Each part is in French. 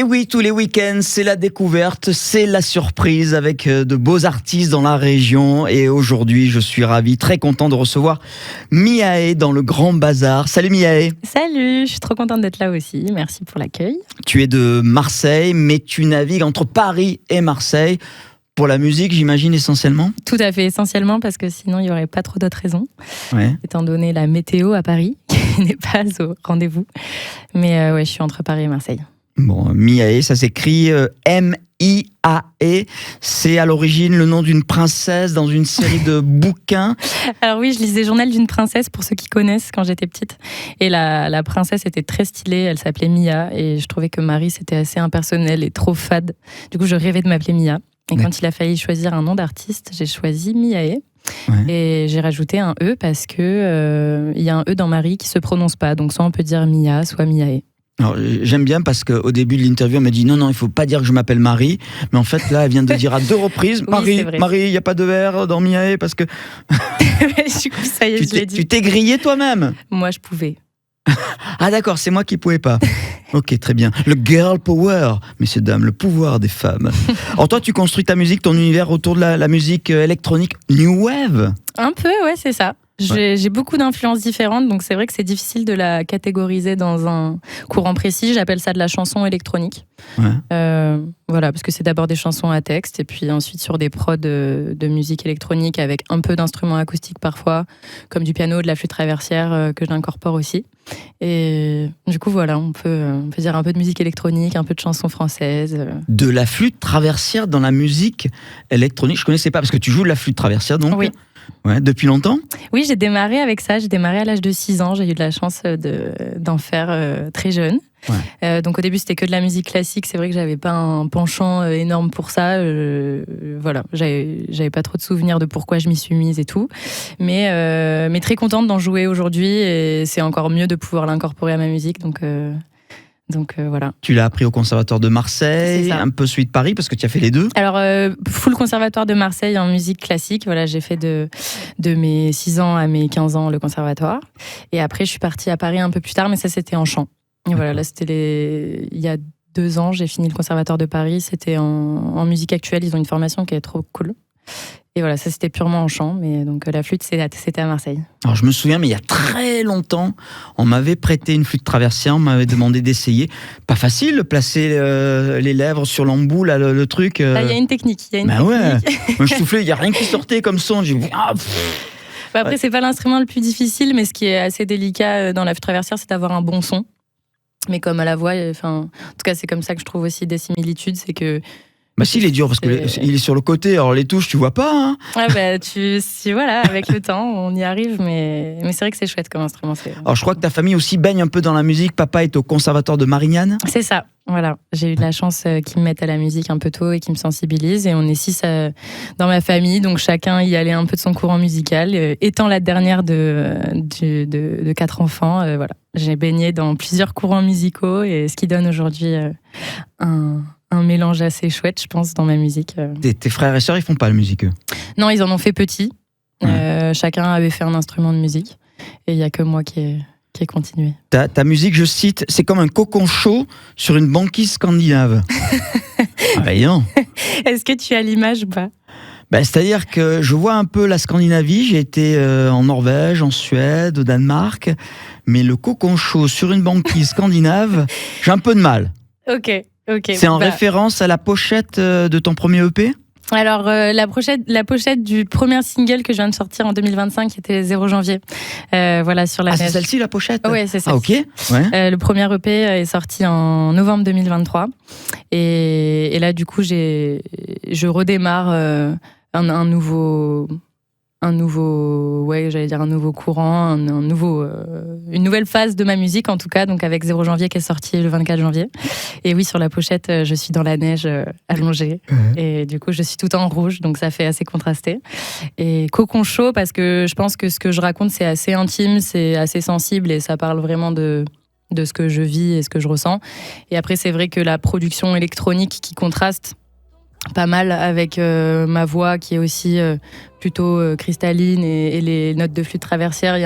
Et oui, tous les week-ends, c'est la découverte, c'est la surprise avec de beaux artistes dans la région. Et aujourd'hui, je suis ravi, très content de recevoir Miae dans le Grand Bazar. Salut Miae. Salut, je suis trop contente d'être là aussi. Merci pour l'accueil. Tu es de Marseille, mais tu navigues entre Paris et Marseille. Pour la musique, j'imagine, essentiellement? Tout à fait, essentiellement, parce que sinon, il n'y aurait pas trop d'autres raisons. Ouais. Étant donné la météo à Paris, qui n'est pas au rendez-vous. Mais ouais, je suis entre Paris et Marseille. Bon, Miae, ça s'écrit M-I-A-E. C'est à l'origine le nom d'une princesse dans une série de bouquins. Alors oui, je lisais Journal d'une princesse, pour ceux qui connaissent, quand j'étais petite. Et la princesse était très stylée, elle s'appelait Mia. Et je trouvais que Marie, c'était assez impersonnel et trop fade. Du coup, je rêvais de m'appeler Mia. Et quand il a fallu choisir un nom d'artiste, j'ai choisi Miae. Ouais. Et j'ai rajouté un E parce que y a un E dans Marie qui se prononce pas. Donc soit on peut dire Mia, soit Miae. Alors, j'aime bien parce qu'au début de l'interview, elle m'a dit non, il faut pas dire que je m'appelle Marie. Mais en fait, là, elle vient de dire à 2 reprises Marie, il n'y a pas de R dans Miae parce que. Du coup, ça y est, je l'ai dit. Tu t'es grillé toi-même. Moi, je pouvais. Ah, d'accord, c'est moi qui pouvais pas. Ok, très bien. Le girl power, messieurs, dames, le pouvoir des femmes. Alors, toi, tu construis ta musique, ton univers autour de la musique électronique New Wave. Un peu, ouais, c'est ça. J'ai beaucoup d'influences différentes, donc c'est vrai que c'est difficile de la catégoriser dans un courant précis. J'appelle ça de la chanson électronique. Ouais. Voilà, parce que c'est d'abord des chansons à texte, et puis ensuite sur des prods de musique électronique avec un peu d'instruments acoustiques parfois, comme du piano, de la flûte traversière que j'incorpore aussi. Et du coup, voilà, on peut dire un peu de musique électronique, un peu de chansons françaises. De la flûte traversière dans la musique électronique, je connaissais pas, parce que tu joues de la flûte traversière, donc. Oui. Ouais, depuis longtemps ? Oui, j'ai démarré avec ça. J'ai démarré à l'âge de 6 ans. J'ai eu de la chance d'en faire très jeune. Ouais. Donc au début, c'était que de la musique classique. C'est vrai que j'avais pas un penchant énorme pour ça. Voilà, j'avais pas trop de souvenirs de pourquoi je m'y suis mise et tout. Mais très contente d'en jouer aujourd'hui. Et c'est encore mieux de pouvoir l'incorporer à ma musique. Donc voilà. Tu l'as appris au Conservatoire de Marseille, un peu celui de Paris, parce que tu as fait les deux. Alors, full Conservatoire de Marseille en musique classique. Voilà, j'ai fait de mes 6 ans à mes 15 ans le Conservatoire. Et après, je suis partie à Paris un peu plus tard, mais ça, c'était en chant. Et voilà, là, c'était il y a 2 ans, j'ai fini le Conservatoire de Paris. C'était en musique actuelle. Ils ont une formation qui est trop cool. Et voilà, ça c'était purement en chant, mais donc la flûte c'était à Marseille. Alors je me souviens, mais il y a très longtemps, on m'avait prêté une flûte traversière, on m'avait demandé d'essayer. Pas facile de placer les lèvres sur l'embout, là, le truc. Il y a une technique. Ouais, moi je soufflais, il n'y a rien qui sortait comme son. Après, c'est pas l'instrument le plus difficile, mais ce qui est assez délicat dans la flûte traversière, c'est d'avoir un bon son. Mais comme à la voix, en tout cas, c'est comme ça que je trouve aussi des similitudes, c'est que. Bah si, il est dur parce qu'il est sur le côté, alors les touches tu vois pas. Hein. Ouais, bah voilà, avec le temps on y arrive, mais c'est vrai que c'est chouette comme instrument. Alors je crois que ta famille aussi baigne un peu dans la musique. Papa est au Conservatoire de Marignane. C'est ça, voilà. J'ai eu de la chance qu'ils me mettent à la musique un peu tôt et qu'ils me sensibilisent. Et on est 6 dans ma famille, donc chacun y allait un peu de son courant musical. Étant la dernière de 4 enfants, voilà. J'ai baigné dans plusieurs courants musicaux et ce qui donne aujourd'hui un mélange assez chouette, je pense, dans ma musique. Tes frères et sœurs, ils font pas la musique, eux ? Non, ils en ont fait petit. Chacun avait fait un instrument de musique. Et il n'y a que moi qui ai continué. Ta musique, je cite, c'est comme un cocon chaud sur une banquise scandinave. Non. Est-ce que tu as l'image ou pas ? C'est-à-dire que je vois un peu la Scandinavie. J'ai été en Norvège, en Suède, au Danemark. Mais le cocon chaud sur une banquise scandinave, j'ai un peu de mal. Ok. C'est en référence à la pochette de ton premier EP ? Alors, la pochette du premier single que je viens de sortir en 2025, qui était 0 janvier. Voilà, sur la neige. C'est celle-ci, la pochette ? Oui, c'est ça. Ah, ok. Ouais. Le premier EP est sorti en novembre 2023. Et là, du coup, je redémarre un nouveau courant, une nouvelle phase de ma musique, en tout cas, donc avec 0 janvier qui est sorti le 24 janvier. Et oui, sur la pochette, je suis dans la neige allongée. Et du coup, je suis tout en rouge, donc ça fait assez contrasté. Et cocon chaud, parce que je pense que ce que je raconte, c'est assez intime, c'est assez sensible et ça parle vraiment de ce que je vis et ce que je ressens. Et après, c'est vrai que la production électronique qui contraste pas mal avec ma voix qui est aussi plutôt cristalline et les notes de flûte traversière. Il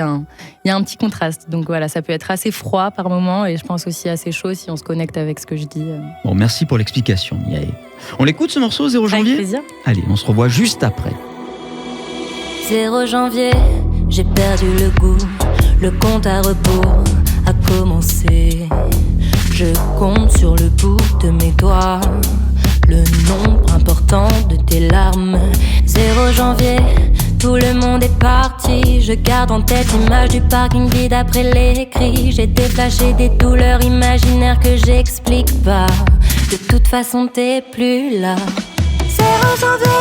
y a un petit contraste. Donc voilà, ça peut être assez froid par moment et je pense aussi assez chaud si on se connecte avec ce que je dis. Bon, merci pour l'explication, Miae. On l'écoute ce morceau, 0 janvier ? Avec plaisir. Allez, on se revoit juste après. 0 janvier, j'ai perdu le goût. Le compte à rebours a commencé. Je compte sur le bout de mes doigts le nombre important de tes larmes. 0 janvier, tout le monde est parti. Je garde en tête l'image du parking vide après les cris. J'ai déflashé des douleurs imaginaires que j'explique pas. De toute façon t'es plus là. 0 janvier,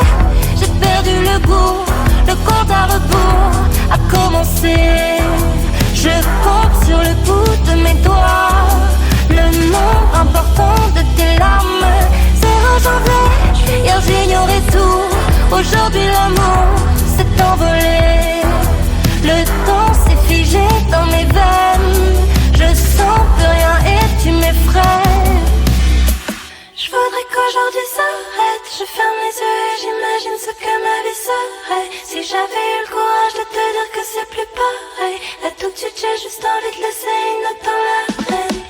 j'ai perdu le goût. Le compte à rebours a commencé. Je compte sur le bout de mes doigts le nombre important de tes larmes. 0 janvier, hier j'ignorais tout. Aujourd'hui l'amour s'est envolé. Le temps s'est figé dans mes veines. Je sens plus rien et tu m'effraies. Je voudrais qu'aujourd'hui s'arrête. Je ferme les yeux et j'imagine ce que ma vie serait si j'avais eu le courage de te dire que c'est plus pareil. Là tout de suite j'ai juste envie de laisser une note dans la haine.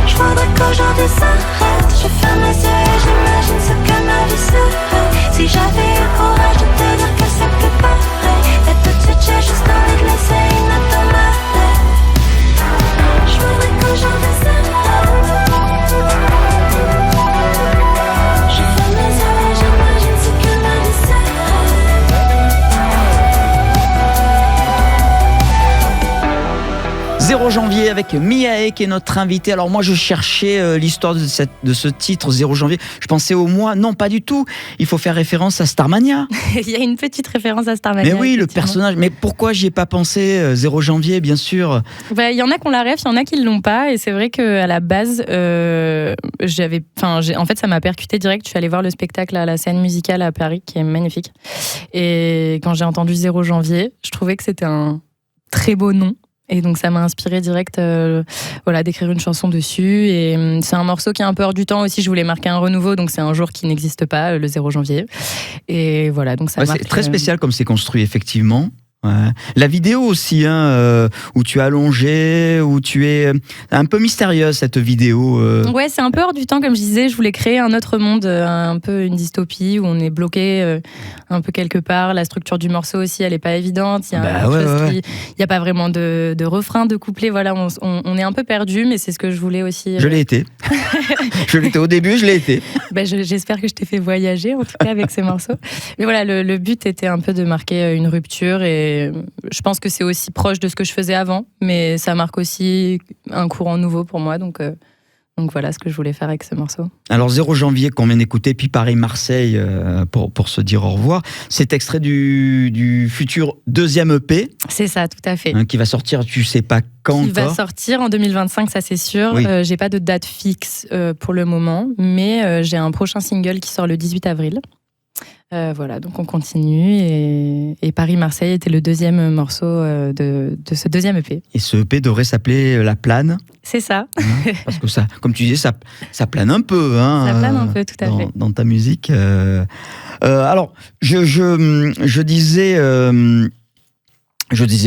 Je voudrais qu'aujourd'hui s'arrête. Je ferme les yeux et j'imagine ce que ma vie serait si j'avais eu le courage de te dire que c'est plus pareil. Là tout de suite j'ai juste envie de laisser une note dans ma haine. Je voudrais qu'aujourd'hui s'arrête. « 0 janvier » avec Miae qui est notre invitée. Alors moi je cherchais l'histoire de ce titre 0 janvier. Je pensais au mois. Non, pas du tout. Il faut faire référence à Starmania. Il y a une petite référence à Starmania. Mais oui, le personnage. Mais pourquoi j'y ai pas pensé 0 janvier, bien sûr. Il y en a qui ont la ref, il y en a qui l'ont pas. Et c'est vrai qu'à la base, en fait ça m'a percuté direct. Je suis allée voir le spectacle à la scène musicale à Paris qui est magnifique. Et quand j'ai entendu 0 janvier, je trouvais que c'était un très beau nom. Et donc ça m'a inspiré direct d'écrire une chanson dessus. Et c'est un morceau qui est un peu hors du temps aussi. Je voulais marquer un renouveau, donc c'est un jour qui n'existe pas, le 0 janvier. Et voilà, donc ça marque. C'est très spécial comme c'est construit, effectivement. Ouais. La vidéo aussi, où tu es allongée, où tu es un peu mystérieuse, cette vidéo. Ouais, c'est un peu hors du temps, comme je disais. Je voulais créer un autre monde, un peu une dystopie où on est bloqué un peu quelque part. La structure du morceau aussi, elle est pas évidente. Il y a il y a pas vraiment de refrain, de couplet. Voilà, on est un peu perdu, mais c'est ce que je voulais aussi. Je l'ai été. Je l'étais au début, je l'ai été. J'espère que je t'ai fait voyager, en tout cas, avec ces morceaux. Mais voilà, le but était un peu de marquer une rupture et je pense que c'est aussi proche de ce que je faisais avant, mais ça marque aussi un courant nouveau pour moi, donc voilà ce que je voulais faire avec ce morceau. Alors 0 janvier qu'on vient d'écouter, puis Paris-Marseille pour se dire au revoir. C'est extrait du futur deuxième EP. C'est ça, tout à fait. Qui va sortir, tu sais pas quand qui encore. Va sortir en 2025, ça c'est sûr. Oui. J'ai pas de date fixe pour le moment, mais j'ai un prochain single qui sort le 18 avril. Voilà, donc on continue et Paris-Marseille était le deuxième morceau de ce deuxième EP. Et ce EP devrait s'appeler La Plane. C'est ça. Parce que ça, comme tu disais, ça plane un peu. Ça plane un peu, tout à fait. Dans ta musique. Alors, je disais...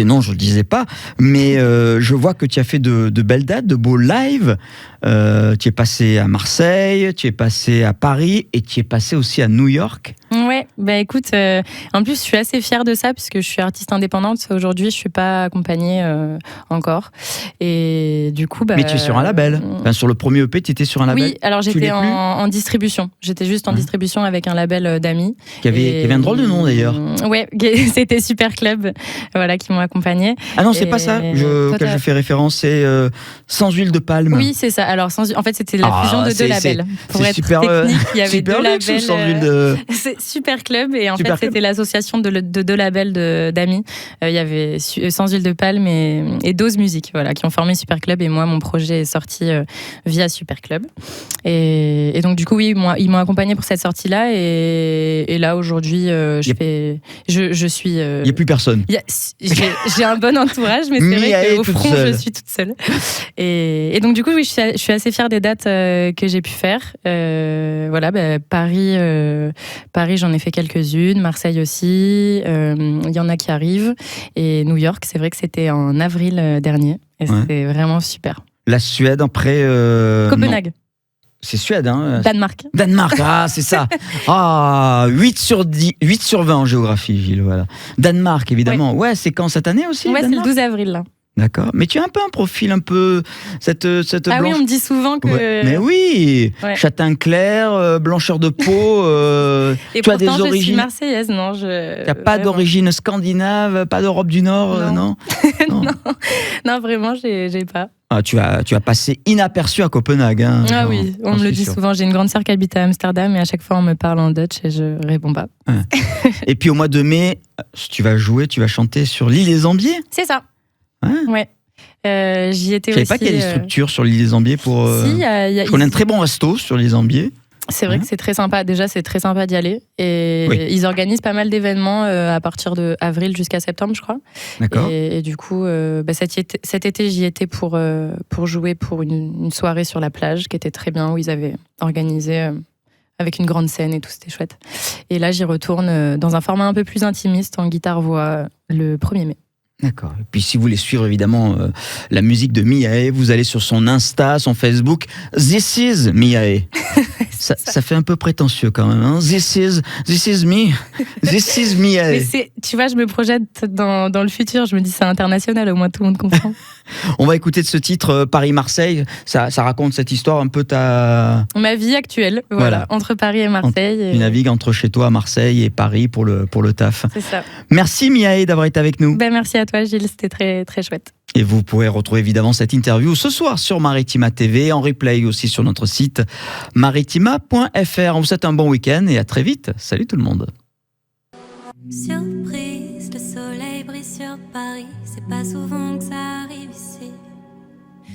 non, je le disais pas, mais je vois que tu as fait de belles dates, de beaux lives. Tu es passé à Marseille, tu es passé à Paris et tu es passé aussi à New York. Ouais, écoute, en plus je suis assez fière de ça puisque je suis artiste indépendante. Aujourd'hui, je suis pas accompagnée encore. Et du coup, mais tu es sur un label. Enfin, sur le premier EP, tu étais sur un label. Oui, alors j'étais en distribution. J'étais juste en distribution avec un label d'amis. Qui avait un drôle de nom d'ailleurs. Ouais, c'était Super Club, voilà, qui m'ont accompagnée. Ah non, c'est pas ça auquel je fais référence, c'est Sans huile de palme. Oui, c'est ça. Alors, en fait, c'était la fusion de deux labels. Pour être super, technique, il y avait super deux labels. Sans huile de... C'est Super Club et en Super fait, c'était l'association de deux labels d'amis. Il y avait Sans huile de palme et Dose Music, voilà, qui ont formé Super Club. Et moi, mon projet est sorti via Super Club. Et donc du coup, oui, ils m'ont accompagné pour cette sortie-là. Et là, aujourd'hui, je suis... Il n'y a plus personne. J'ai un bon entourage, mais c'est vrai qu'au front, je suis toute seule. Et donc du coup, oui, je suis assez fière des dates que j'ai pu faire. Voilà, Paris, j'en ai fait quelques-unes. Marseille aussi. Il y en a qui arrivent. Et New York, c'est vrai que c'était en avril dernier. Et c'était vraiment super. La Suède, après... Copenhague. Non. C'est Suède, hein? Danemark, c'est ça. 8 sur 20 en géographie, Gilles, voilà. Danemark, évidemment. Ouais, c'est quand, cette année aussi? Ouais, c'est le 12 avril, là. D'accord. Mais tu as un peu un profil, un peu... cette blanche... oui, on me dit souvent que... Ouais. Mais oui, châtain clair, blancheur de peau... Et tu pourtant, as des origines... je suis marseillaise, non? Tu n'as pas d'origine scandinave, pas d'Europe du Nord, non? Non, vraiment, j'ai pas. Tu as passé inaperçu à Copenhague. Hein, oui, on me le dit souvent. J'ai une grande sœur qui habite à Amsterdam et à chaque fois on me parle en Dutch et je réponds pas. Ouais. Et puis au mois de mai, tu vas chanter sur l'île des Ambiers. C'est ça. Ouais. J'y étais aussi. Je savais aussi. pas qu'il y a des structures sur l'île des Ambiers pour. Si, je connais un très bon resto sur l'île des Ambiers. C'est vrai que c'est très sympa. Déjà, c'est très sympa d'y aller. Et ils organisent pas mal d'événements à partir de avril jusqu'à septembre, je crois. D'accord. Et du coup, cet été, j'y étais pour jouer pour une soirée sur la plage qui était très bien, où ils avaient organisé avec une grande scène et tout, c'était chouette. Et là, j'y retourne dans un format un peu plus intimiste, en guitare-voix, le 1er mai. D'accord. Et puis si vous voulez suivre évidemment la musique de Miae, vous allez sur son Insta, son Facebook. This is Miae. ça fait un peu prétentieux quand même. Hein. This is me. This is Miae. Mais tu vois, je me projette dans le futur. Je me dis c'est international, au moins tout le monde comprend. On va écouter de ce titre Paris-Marseille. Ça raconte cette histoire un peu ma vie actuelle. Voilà. Entre Paris et Marseille. Tu navigues entre chez toi, Marseille et Paris pour le taf. C'est ça. Merci Miae d'avoir été avec nous. Merci à toi Gilles, c'était très, très chouette. Et vous pourrez retrouver évidemment cette interview ce soir sur Maritima TV, en replay aussi sur notre site maritima.fr. On vous souhaite un bon week-end et à très vite. Salut tout le monde. Surprise, le soleil brille sur Paris. C'est pas souvent que ça arrive ici.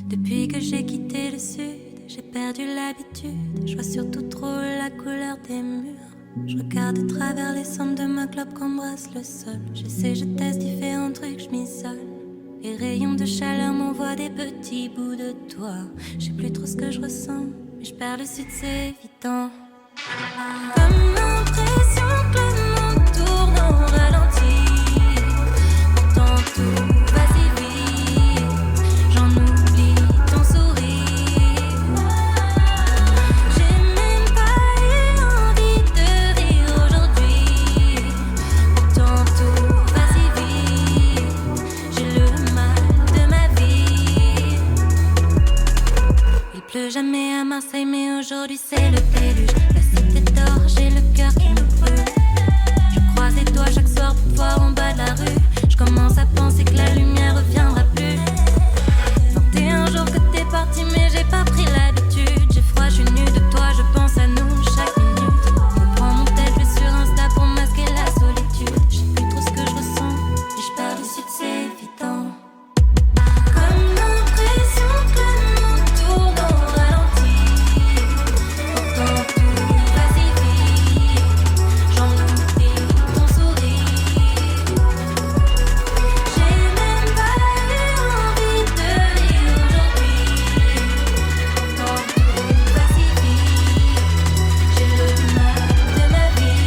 Depuis que j'ai quitté le sud, j'ai perdu l'habitude. Je vois surtout trop la couleur des murs. Je regarde à travers les cendres de ma clope qu'embrasse le sol. J'essaie, je teste différents trucs, je m'isole. Les rayons de chaleur m'envoient des petits bouts de toi. Je sais plus trop ce que je ressens, mais je perds le sud, c'est évident. Comme l'impression que le monde tourne au ralenti. Pourtant tout va si vite, j'en oublie ton sourire. J'ai même pas eu envie de rire aujourd'hui. Pourtant tout va si vite, j'ai le mal de ma vie. Il pleut jamais à Marseille, mais aujourd'hui c'est le déluge. La cité d'or, j'ai le cœur qui me brûle. Je croise les doigts chaque soir pour voir en bas de la rue. Je commence à penser que la lumière reviendra plus. 21 jours que t'es parti, mais j'ai pas pris l'habitude. J'ai froid, je suis nue de toi, je pense à nous chaque minute. Je prends mon tel, je vais sur Insta pour masquer la solitude. Je sais plus trop ce que je ressens, mais je perds le sud, c'est évident. Comme l'impression que le monde tourne au ralenti. Pourtant tout va si vite, j'en oublie ton sourire. J'ai même pas eu envie de rire aujourd'hui. Pourtant tout va si vite, j'ai le mal de ma vie.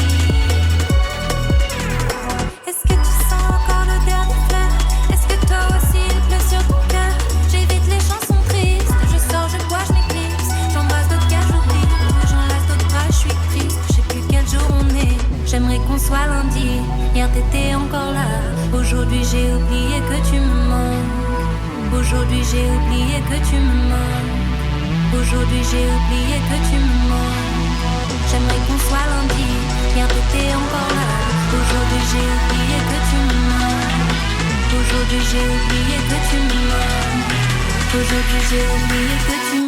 Est-ce que tu sens encore l'odeur des fleurs? Est-ce que toi aussi il pleut sur ton cœur? J'évite les chansons tristes, je sors, je bois, je m'éclipse. J'embrasse d'autres gars, j'oublie. J'enlace d'autres bras, je suis triste. Je sais plus quel jour on est. J'aimerais qu'on soit lundi. Hier t'étais encore là. Aujourd'hui j'ai oublié que tu me manques. Aujourd'hui j'ai oublié que tu me manques. Aujourd'hui j'ai oublié que tu me manques. J'aimerais qu'on soit lundi. Hier t'étais encore là. Aujourd'hui j'ai oublié que tu me manques. Aujourd'hui j'ai oublié que tu me manques. Aujourd'hui j'ai oublié que tu me manques.